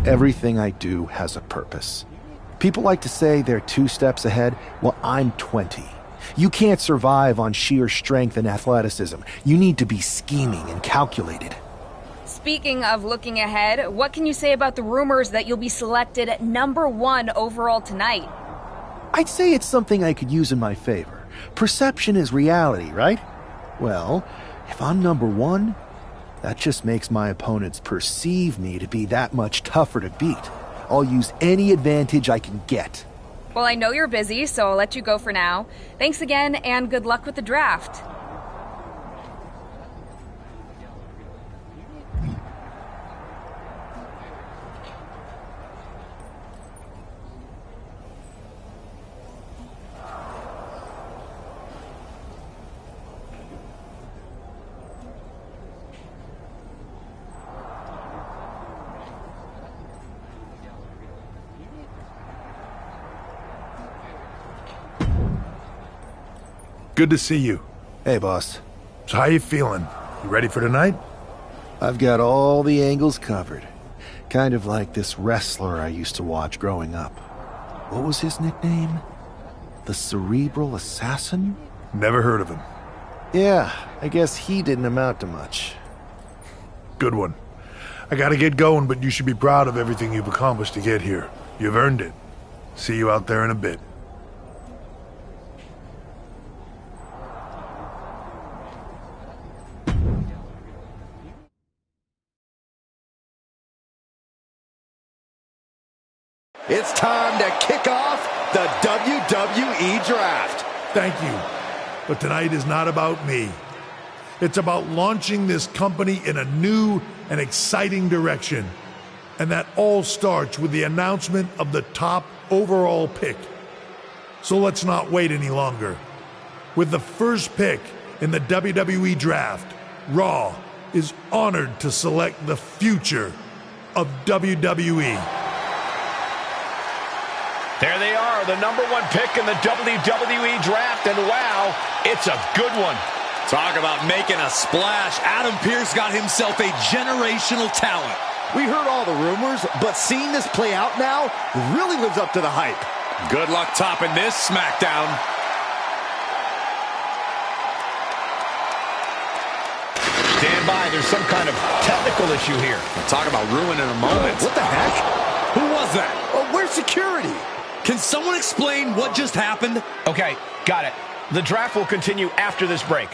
Everything I do has a purpose. People like to say they're 2 steps ahead. Well, I'm 20. You can't survive on sheer strength and athleticism. You need to be scheming and calculated. Speaking of looking ahead, what can you say about the rumors that you'll be selected at #1 overall tonight? I'd say it's something I could use in my favor. Perception is reality, right? Well, if I'm #1, that just makes my opponents perceive me to be that much tougher to beat. I'll use any advantage I can get. Well, I know you're busy, so I'll let you go for now. Thanks again, and good luck with the draft. Good to see you. Hey, boss. So how you feeling? You ready for tonight? I've got all the angles covered. Kind of like this wrestler I used to watch growing up. What was his nickname? The Cerebral Assassin? Never heard of him. Yeah, I guess he didn't amount to much. Good one. I gotta get going, but you should be proud of everything you've accomplished to get here. You've earned it. See you out there in a bit. It's time to kick off the WWE Draft. Thank you. But tonight is not about me. It's about launching this company in a new and exciting direction. And that all starts with the announcement of the top overall pick. So let's not wait any longer. With the first pick in the WWE Draft, Raw is honored to select the future of WWE. There they are, the #1 pick in the WWE Draft, and wow, it's a good one. Talk about making a splash. Adam Pearce got himself a generational talent. We heard all the rumors, but seeing this play out now really lives up to the hype. Good luck topping this SmackDown. Stand by, there's some kind of technical issue here. Talk about ruining a moment. What the heck? Who was that? Oh, where's security? Can someone explain what just happened? Okay, got it. The draft will continue after this break.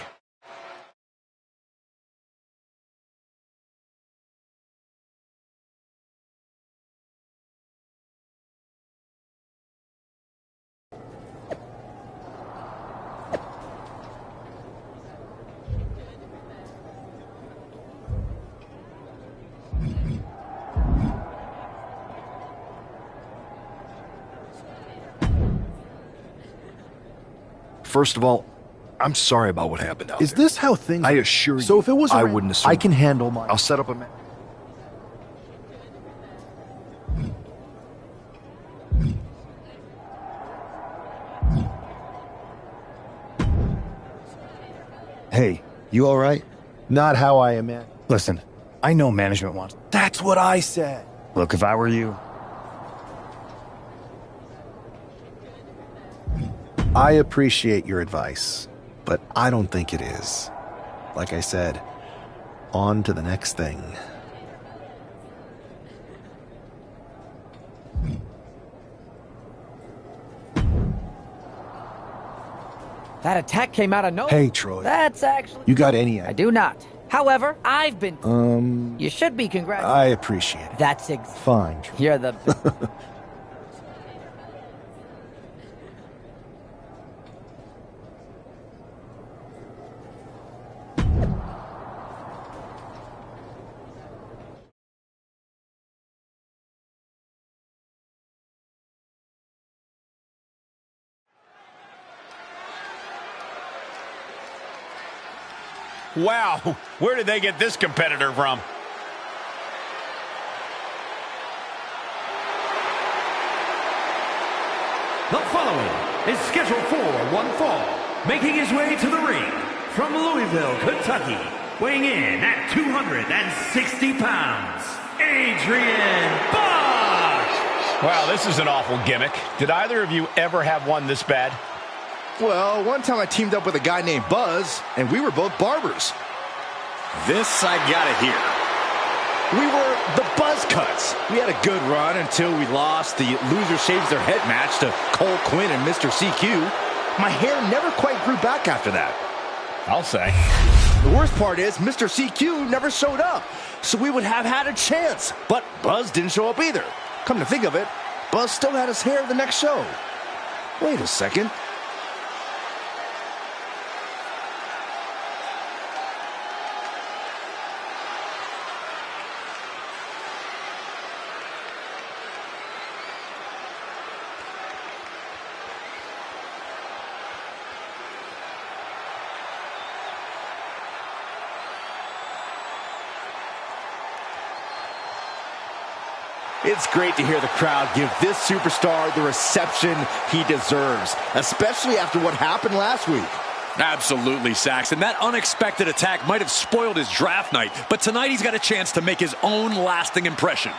First of all, I'm sorry about what happened out Is there. this how things... I assure you, So if it was I wouldn't assume. I can handle my... I'll set up a... Hey, you all right? Not how I imagined. Listen, I know management wants... That's what I said. Look, if I were you... I appreciate your advice, but I don't think it is. Like I said, on to the next thing. That attack came out of nowhere. Hey, Troy. That's actually... You got any... I do not. However, I've been... You should be congratulated. I appreciate it. That's Fine, Troy. You're the... Wow, where did they get this competitor from? The following is scheduled for one fall, making his way to the ring from Louisville, Kentucky, weighing in at 260 pounds, Adrian Bond. Wow, this is an awful gimmick. Did either of you ever have one this bad? Well, one time I teamed up with a guy named Buzz, and we were both barbers. This I gotta hear. We were the Buzz Cuts. We had a good run until we lost the Loser Shaves Their Head match to Cole Quinn and Mr. CQ. My hair never quite grew back after that. I'll say. The worst part is Mr. CQ never showed up, so we would have had a chance. But Buzz didn't show up either. Come to think of it, Buzz still had his hair the next show. Wait a second. It's great to hear the crowd give this superstar the reception he deserves, especially after what happened last week. Absolutely, Saxon. That unexpected attack might have spoiled his draft night, but tonight he's got a chance to make his own lasting impression.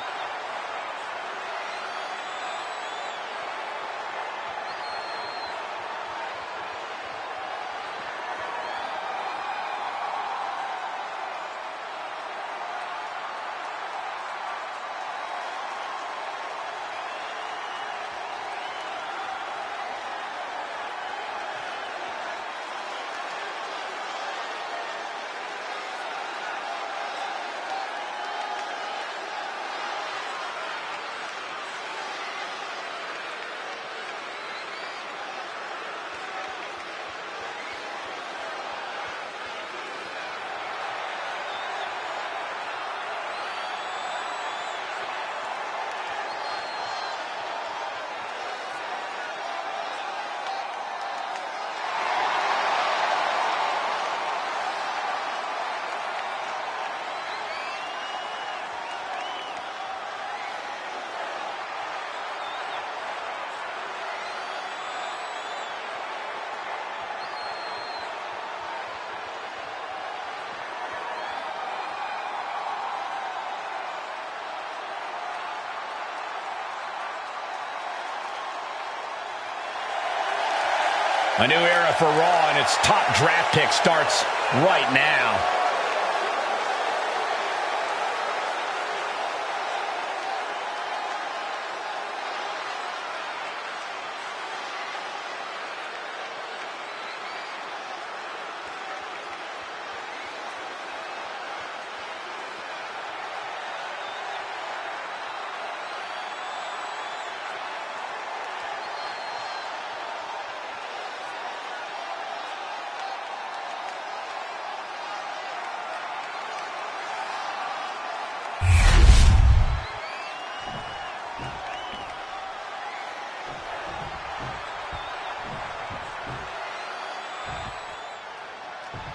A new era for Raw, and its top draft pick starts right now.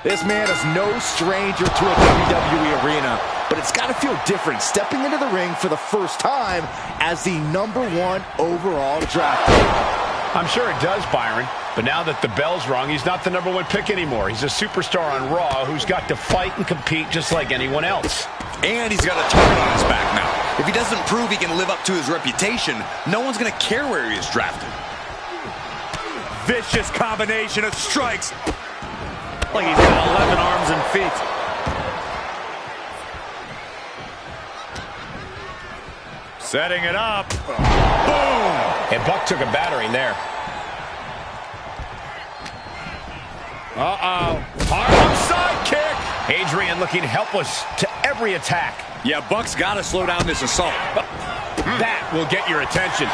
This man is no stranger to a WWE arena, but it's got to feel different stepping into the ring for the first time as the #1 overall draft pick. I'm sure it does, Byron, but now that the bell's rung, he's not the #1 pick anymore. He's a superstar on Raw who's got to fight and compete just like anyone else. And he's got a target on his back now. If he doesn't prove he can live up to his reputation, no one's going to care where he is drafted. Vicious combination of strikes. Like he's got 11 arms and feet. Setting it up. Boom! And Buck took a battering there. Uh-oh. Harlem sidekick. Adrian looking helpless to every attack. Yeah, Buck's got to slow down this assault. That will get your attention.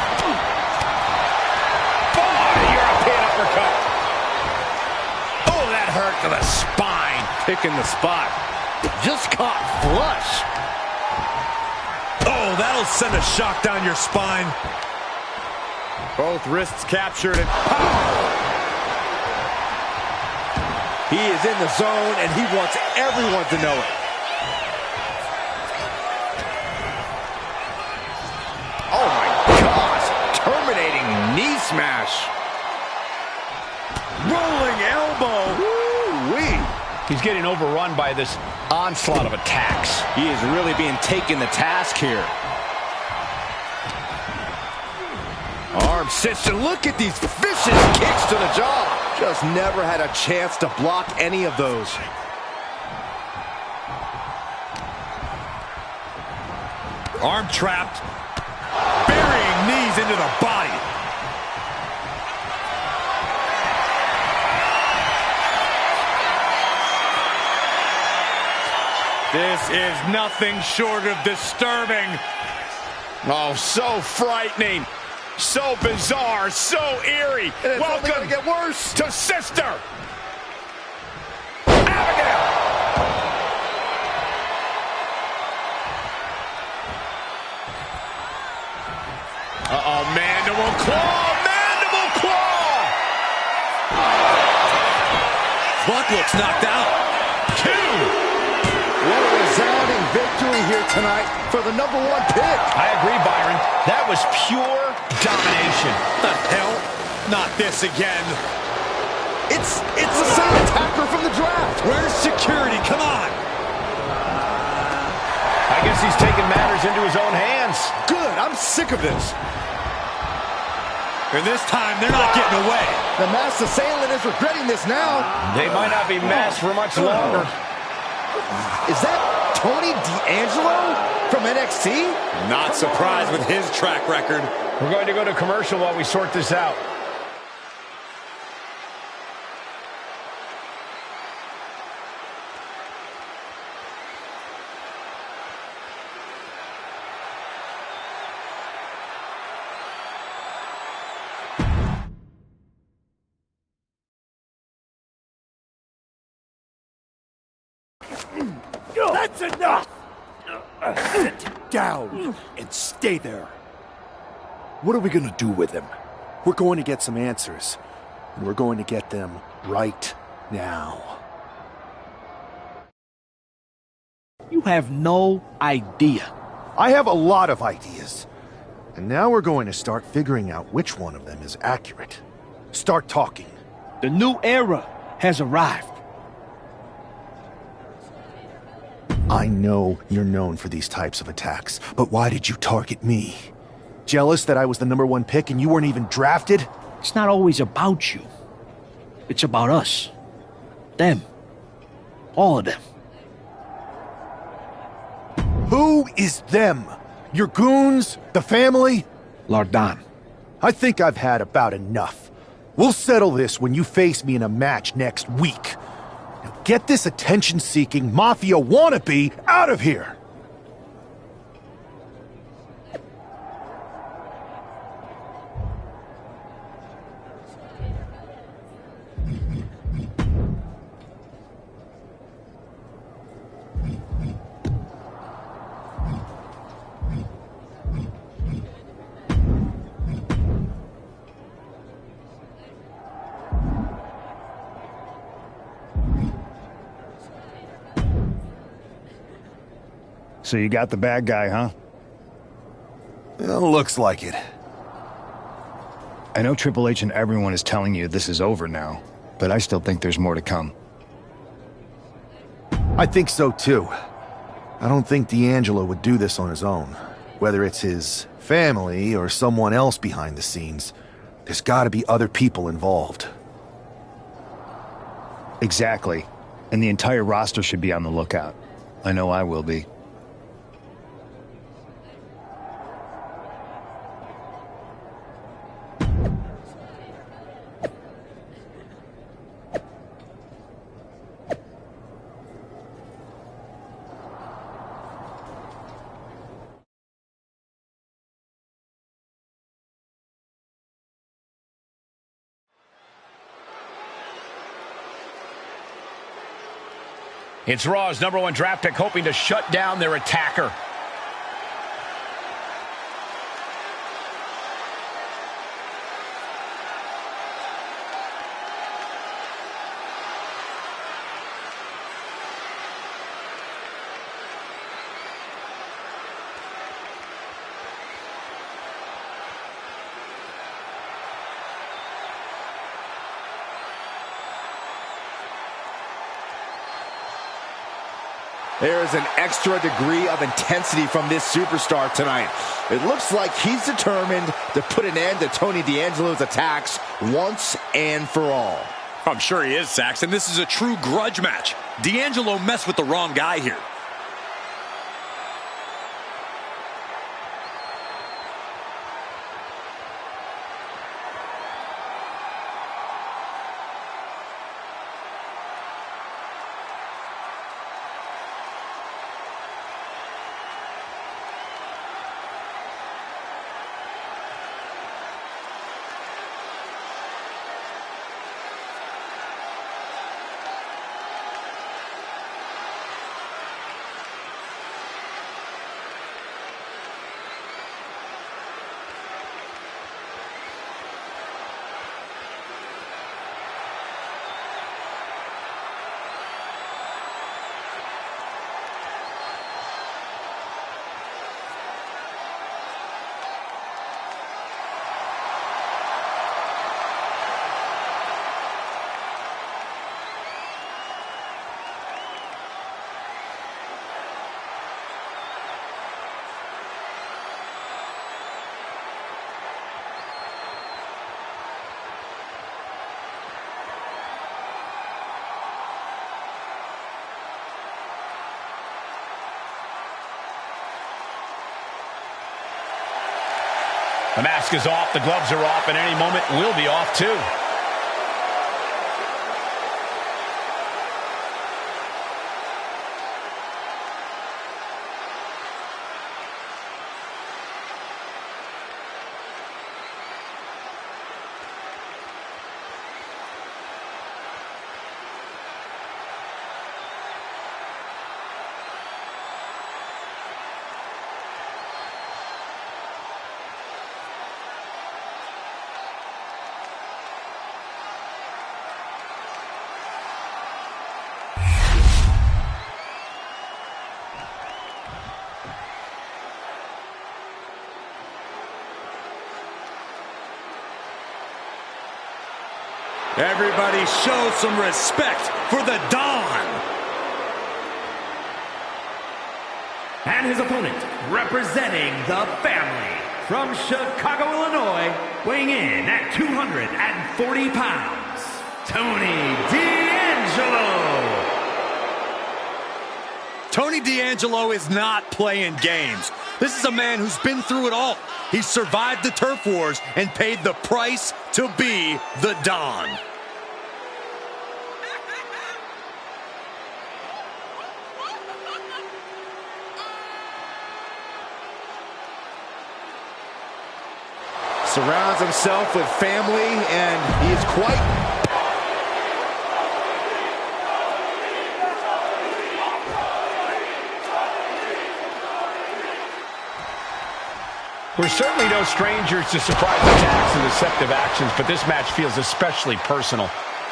European uppercut. Hurt to the spine. Picking the spot. Just caught flush. Oh, that'll send a shock down your spine. Both wrists captured and he is in the zone and he wants everyone to know it. Oh my gosh. Terminating knee smash. Rolling elbow. He's getting overrun by this onslaught of attacks. He is really being taken to task here. Arm cinched, and look at these vicious kicks to the jaw. Just never had a chance to block any of those. Arm trapped. Burying knees into the body. This is nothing short of disturbing. Oh, so frightening. So bizarre. So eerie. Welcome to get worse. To Sister Abigail. Uh-oh, mandible claw. Mandible claw. Buck looks knocked out. 2. What a resounding victory here tonight for the #1 pick. I agree, Byron. That was pure domination. The hell? Not this again. It's the same attacker from the draft. Where's security? Come on. I guess he's taking matters into his own hands. Good. I'm sick of this. And this time, they're not getting away. The masked assailant is regretting this now. They might not be masked for much longer. Is that Tony D'Angelo from NXT? Not surprised with his track record. We're going to go to commercial while we sort this out. That's enough! Sit down and stay there. What are we gonna do with him? We're going to get some answers, and we're going to get them right now. You have no idea. I have a lot of ideas. And now we're going to start figuring out which one of them is accurate. Start talking. The new era has arrived. I know you're known for these types of attacks, but why did you target me? Jealous that I was the #1 pick and you weren't even drafted? It's not always about you. It's about us. Them. All of them. Who is them? Your goons? The family? Lardan. I think I've had about enough. We'll settle this when you face me in a match next week. Now get this attention-seeking mafia wannabe out of here! So you got the bad guy, huh? Well, looks like it. I know Triple H and everyone is telling you this is over now, but I still think there's more to come. I think so too. I don't think D'Angelo would do this on his own. Whether it's his family or someone else behind the scenes, there's gotta be other people involved. Exactly. And the entire roster should be on the lookout. I know I will be. It's Raw's #1 draft pick hoping to shut down their attacker. There is an extra degree of intensity from this superstar tonight. It looks like he's determined to put an end to Tony D'Angelo's attacks once and for all. I'm sure he is, Saxon. This is a true grudge match. D'Angelo messed with the wrong guy here. The mask is off, the gloves are off, and any moment will be off too. Everybody show some respect for the Don. And his opponent, representing the family, from Chicago, Illinois, weighing in at 240 pounds, Tony D'Angelo. Tony D'Angelo is not playing games. This is a man who's been through it all. He survived the turf wars and paid the price to be the Don. Surrounds himself with family, and he is quite... We're certainly no strangers to surprise attacks and deceptive actions, but this match feels especially personal.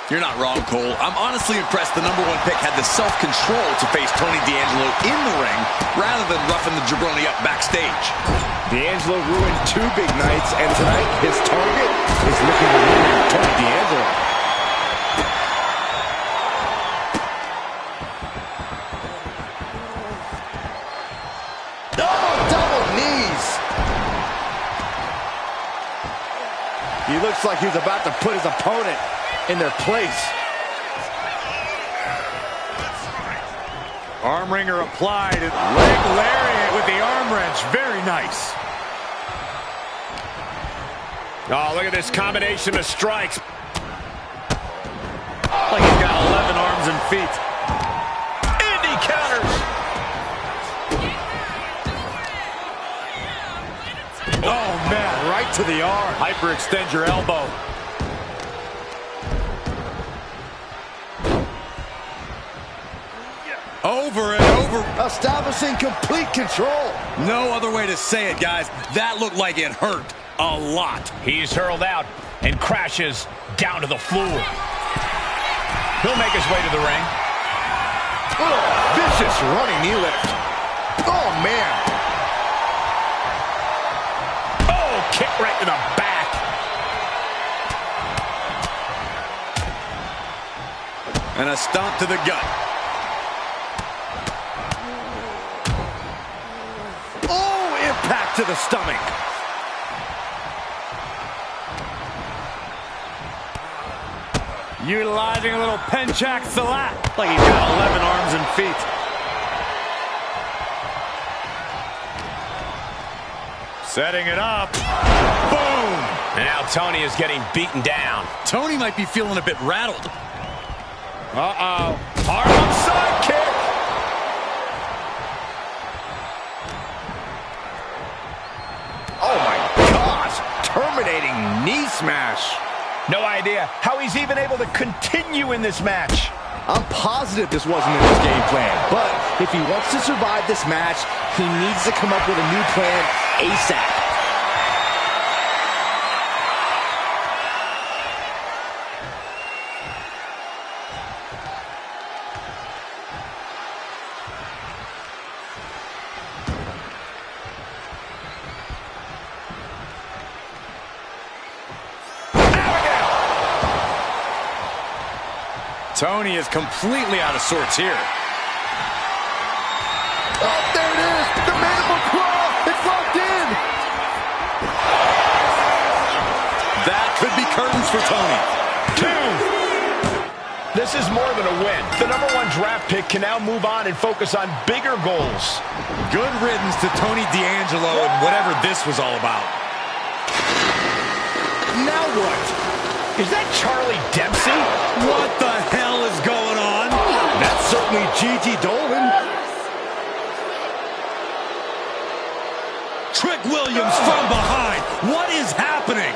You're not wrong, Cole. I'm honestly impressed the #1 pick had the self-control to face Tony D'Angelo in the ring rather than roughing the jabroni up backstage. D'Angelo ruined 2 big nights, and tonight his target is looking to ruin Tony D'Angelo. Oh, double knees! He looks like he's about to put his opponent in their place. Arm wringer applied. Leg lariat with the arm wrench. Very nice. Oh, look at this combination of strikes. Like he's got 11 arms and feet. And he counters. Oh, man, right to the arm. Hyperextend your elbow. Over and over. Establishing complete control. No other way to say it, guys. That looked like it hurt a lot. He's hurled out and crashes down to the floor. He'll make his way to the ring. Oh, vicious running knee lift. Oh, man. Oh, kick right to the back. And a stomp to the gut. impact to the stomach. Utilizing a little penchak salat. Like he's got 11 arms and feet. Setting it up. Boom! And now Tony is getting beaten down. Tony might be feeling a bit rattled. Uh-oh. Harlem sidekick. Oh my gosh, terminating knee smash. No idea how he's even able to continue in this match. I'm positive this wasn't in his game plan, but if he wants to survive this match, he needs to come up with a new plan ASAP. Tony is completely out of sorts here. Oh, there it is! The mandible claw! It's locked in! That could be curtains for Tony. 2. This is more than a win. The #1 draft pick can now move on and focus on bigger goals. Good riddance to Tony D'Angelo and whatever this was all about. Now what? Is that Charlie Dempsey? What the hell is going on? That's certainly Gigi Dolan. Trick Williams from behind. What is happening?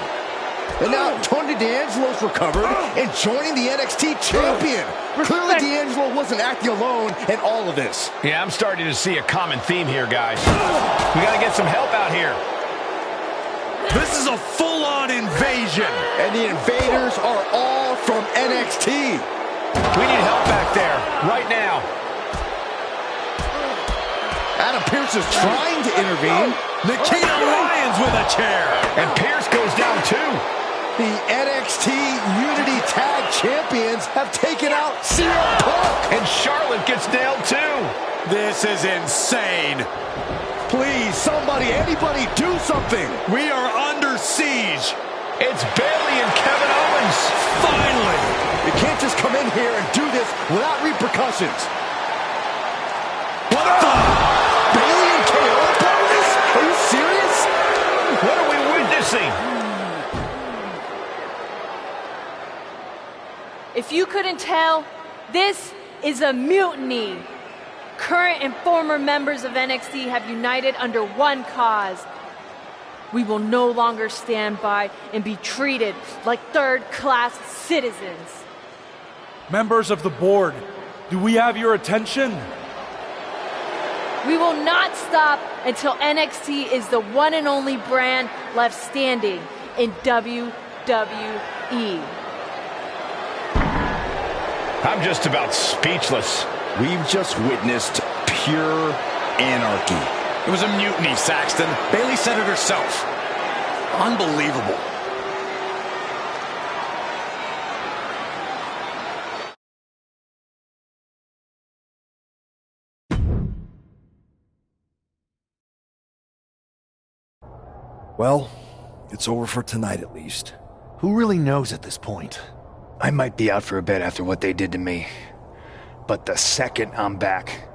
And now Tony D'Angelo's recovered and joining the NXT champion. Clearly D'Angelo wasn't acting alone in all of this. Yeah, I'm starting to see a common theme here, guys. We got to get some help out here. This is a full-on invasion. And the invaders are all from NXT. We need help back there, right now. Adam Pearce is trying to intervene. Nikita Lyons with a chair. And Pearce goes down too. The NXT Unity Tag Champions have taken out CM Punk. And Charlotte gets nailed too. This is insane. Please, somebody, anybody, do something. We are under siege. It's Bayley and Kevin Owens. Finally. You can't just come in here and do this without repercussions. What the? Bayley and KO opponents? Are you serious? What are we witnessing? If you couldn't tell, this is a mutiny. Current and former members of NXT have united under one cause. We will no longer stand by and be treated like third-class citizens. Members of the board, do we have your attention? We will not stop until NXT is the one and only brand left standing in WWE. I'm just about speechless. We've just witnessed pure anarchy. It was a mutiny, Saxton. Bayley said it herself. Unbelievable. Well, it's over for tonight at least. Who really knows at this point? I might be out for a bit after what they did to me. But the second I'm back,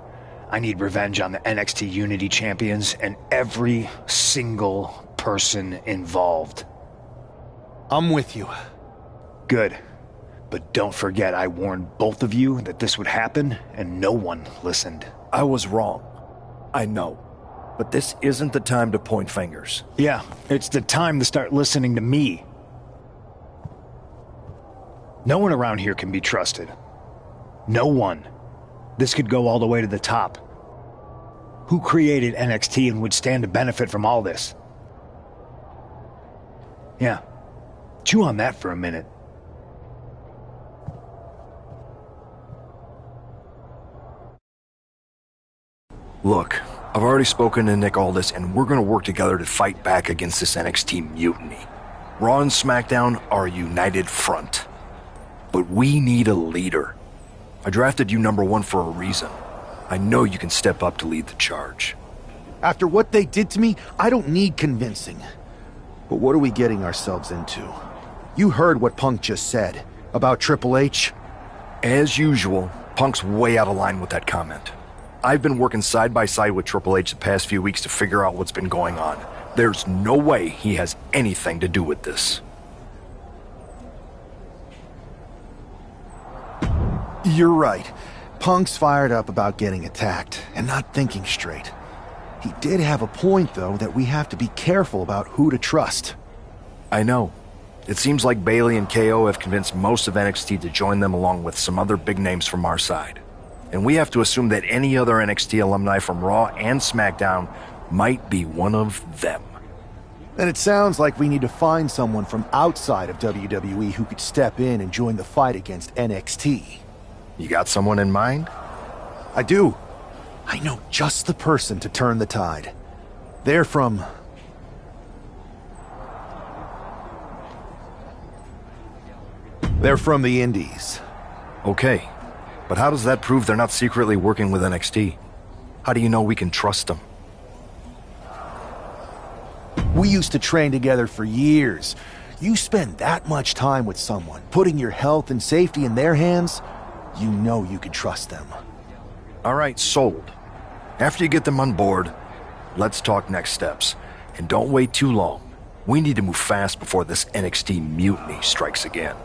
I need revenge on the NXT Unity Champions and every single person involved. I'm with you. Good. But don't forget I warned both of you that this would happen, and no one listened. I was wrong. I know. But this isn't the time to point fingers. Yeah, it's the time to start listening to me. No one around here can be trusted. No one. This could go all the way to the top. Who created NXT and would stand to benefit from all this? Yeah. Chew on that for a minute. Look, I've already spoken to Nick Aldis, and we're gonna work together to fight back against this NXT mutiny. Raw and SmackDown are a united front. But we need a leader. I drafted you #1 for a reason. I know you can step up to lead the charge. After what they did to me, I don't need convincing. But what are we getting ourselves into? You heard what Punk just said about Triple H. As usual, Punk's way out of line with that comment. I've been working side by side with Triple H the past few weeks to figure out what's been going on. There's no way he has anything to do with this. You're right. Punk's fired up about getting attacked and not thinking straight. He did have a point, though, that we have to be careful about who to trust. I know. It seems like Bayley and KO have convinced most of NXT to join them along with some other big names from our side. And we have to assume that any other NXT alumni from Raw and SmackDown might be one of them. And it sounds like we need to find someone from outside of WWE who could step in and join the fight against NXT. You got someone in mind? I do. I know just the person to turn the tide. They're from the Indies. Okay, but how does that prove they're not secretly working with NXT? How do you know we can trust them? We used to train together for years. You spend that much time with someone, putting your health and safety in their hands, you know you can trust them. All right, sold. After you get them on board, let's talk next steps. And don't wait too long. We need to move fast before this NXT mutiny strikes again.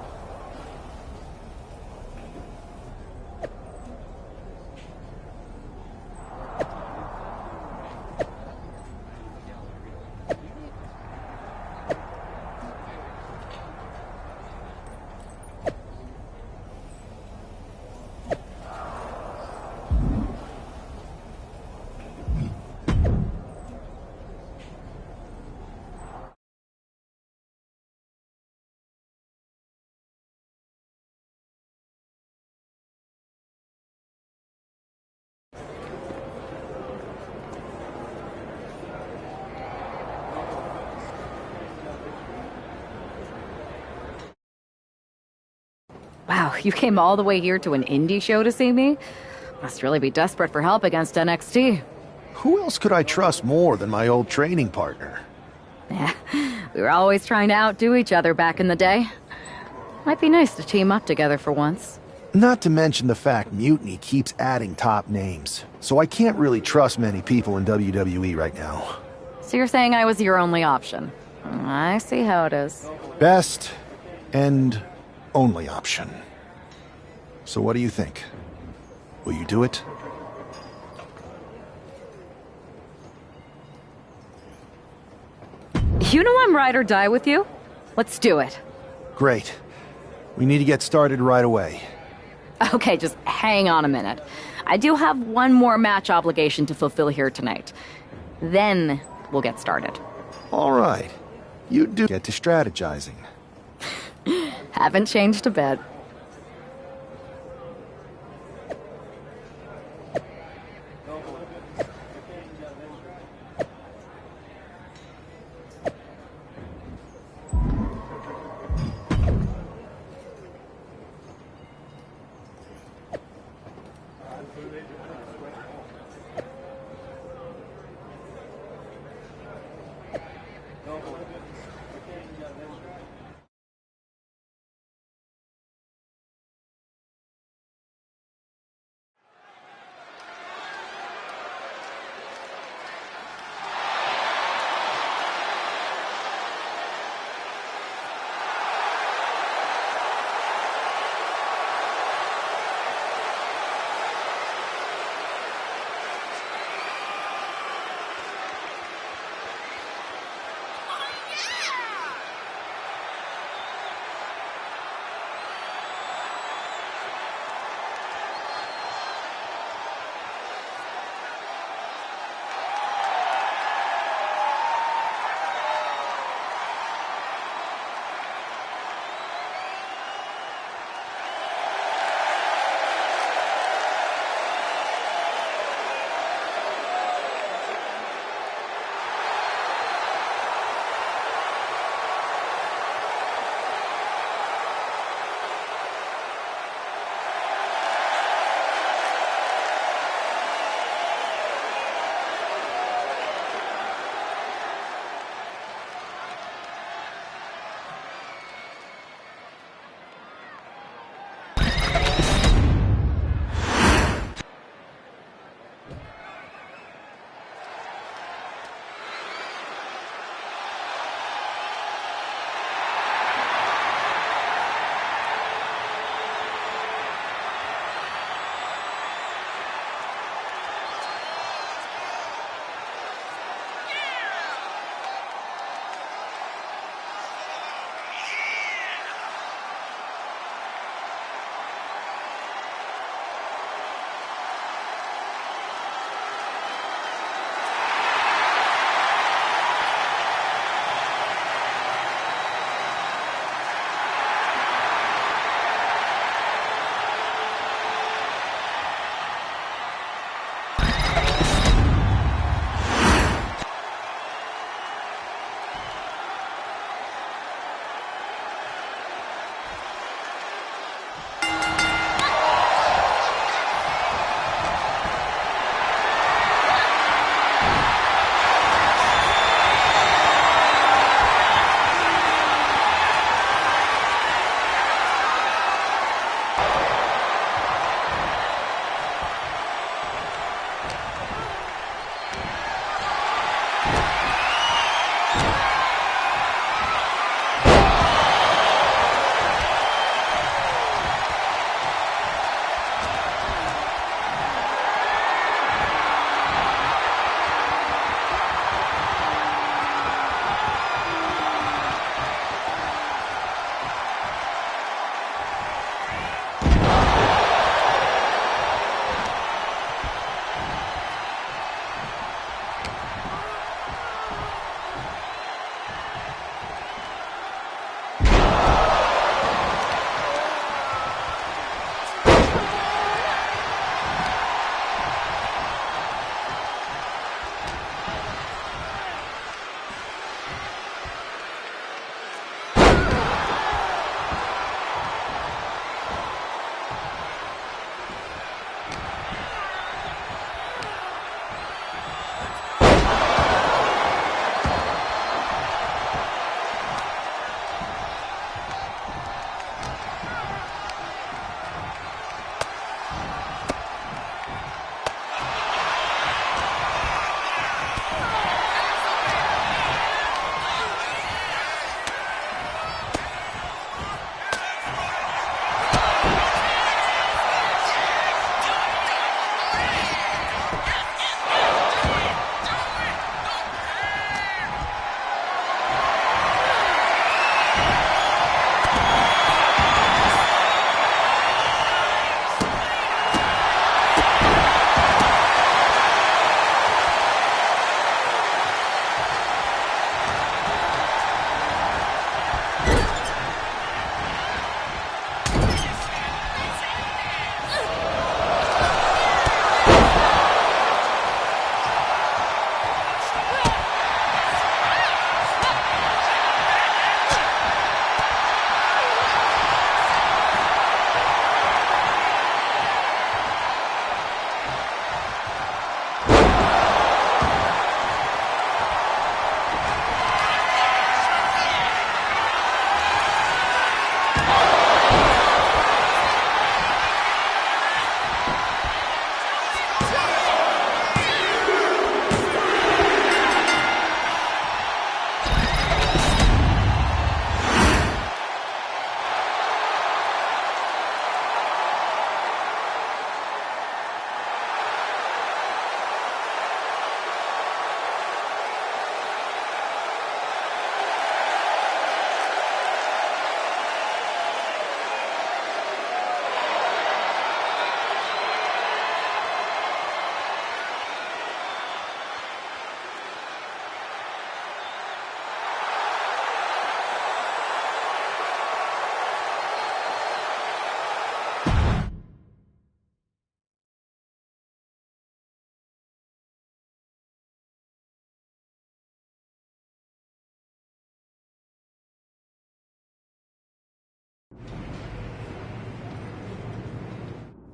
Wow, you came all the way here to an indie show to see me? Must really be desperate for help against NXT. Who else could I trust more than my old training partner? Yeah, we were always trying to outdo each other back in the day. Might be nice to team up together for once. Not to mention the fact Mutiny keeps adding top names, so I can't really trust many people in WWE right now. So you're saying I was your only option? I see how it is. Best and only option. So what do you think? Will you do it? You know I'm ride or die with you. Let's do it. Great. We need to get started right away. Okay, just hang on a minute. I do have one more match obligation to fulfill here tonight. Then we'll get started. All right. You do get to strategizing. Haven't changed a bit.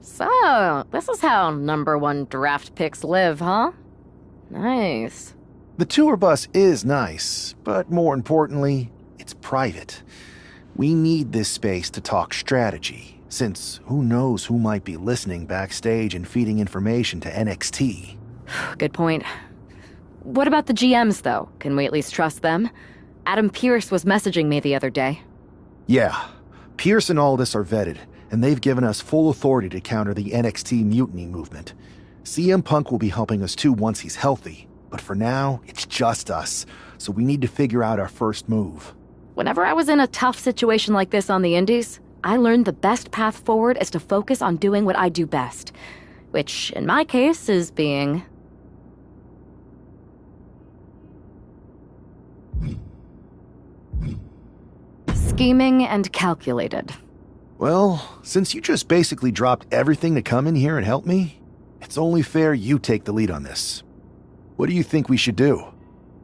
So, this is how #1 draft picks live, huh? Nice. The tour bus is nice, but more importantly, it's private. We need this space to talk strategy, since who knows who might be listening backstage and feeding information to NXT. Good point. What about the GMs, though? Can we at least trust them? Adam Pearce was messaging me the other day. Yeah, Pierce and Aldis are vetted, and they've given us full authority to counter the NXT mutiny movement. CM Punk will be helping us too once he's healthy, but for now, it's just us, so we need to figure out our first move. Whenever I was in a tough situation like this on the Indies, I learned the best path forward is to focus on doing what I do best, which, in my case, is being... scheming and calculated. Well, since you just basically dropped everything to come in here and help me, it's only fair you take the lead on this. What do you think we should do?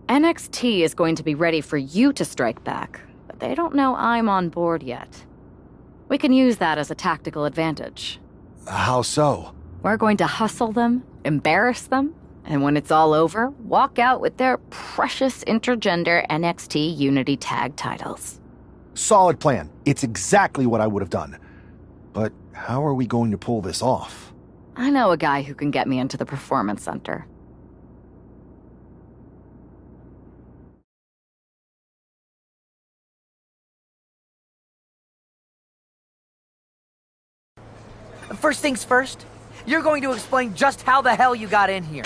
NXT is going to be ready for you to strike back, but they don't know I'm on board yet. We can use that as a tactical advantage. How so? We're going to hustle them, embarrass them, and when it's all over, walk out with their precious intergender NXT Unity Tag titles. Solid plan. It's exactly what I would have done. But how are we going to pull this off? I know a guy who can get me into the Performance Center. First things first, you're going to explain just how the hell you got in here.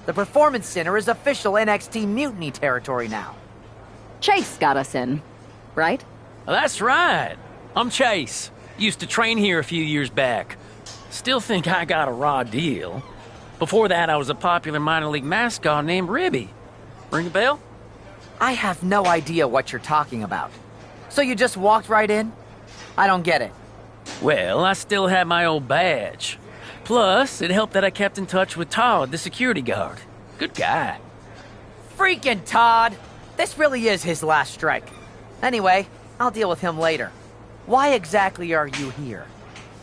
The Performance Center is official NXT Mutiny territory now. Chase got us in, right? That's right. I'm Chase. Used to train here a few years back. Still think I got a raw deal. Before that, I was a popular minor league mascot named Ribby. Ring a bell? I have no idea what you're talking about. So you just walked right in? I don't get it. Well, I still had my old badge. Plus, it helped that I kept in touch with Todd, the security guard. Good guy. Freaking Todd! This really is his last strike. Anyway, I'll deal with him later. Why exactly are you here?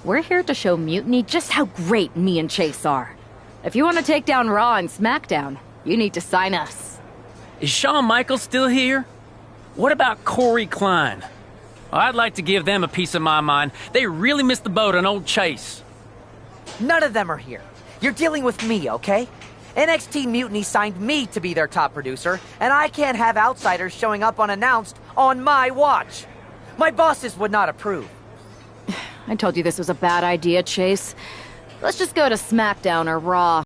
We're here to show Mutiny just how great me and Chase are. If you want to take down Raw and SmackDown, you need to sign us. Is Shawn Michaels still here? What about Corey Klein? I'd like to give them a piece of my mind. They really missed the boat on old Chase. None of them are here. You're dealing with me, okay? NXT Mutiny signed me to be their top producer, and I can't have outsiders showing up unannounced on my watch. My bosses would not approve. I told you this was a bad idea, Chase. Let's just go to SmackDown or Raw.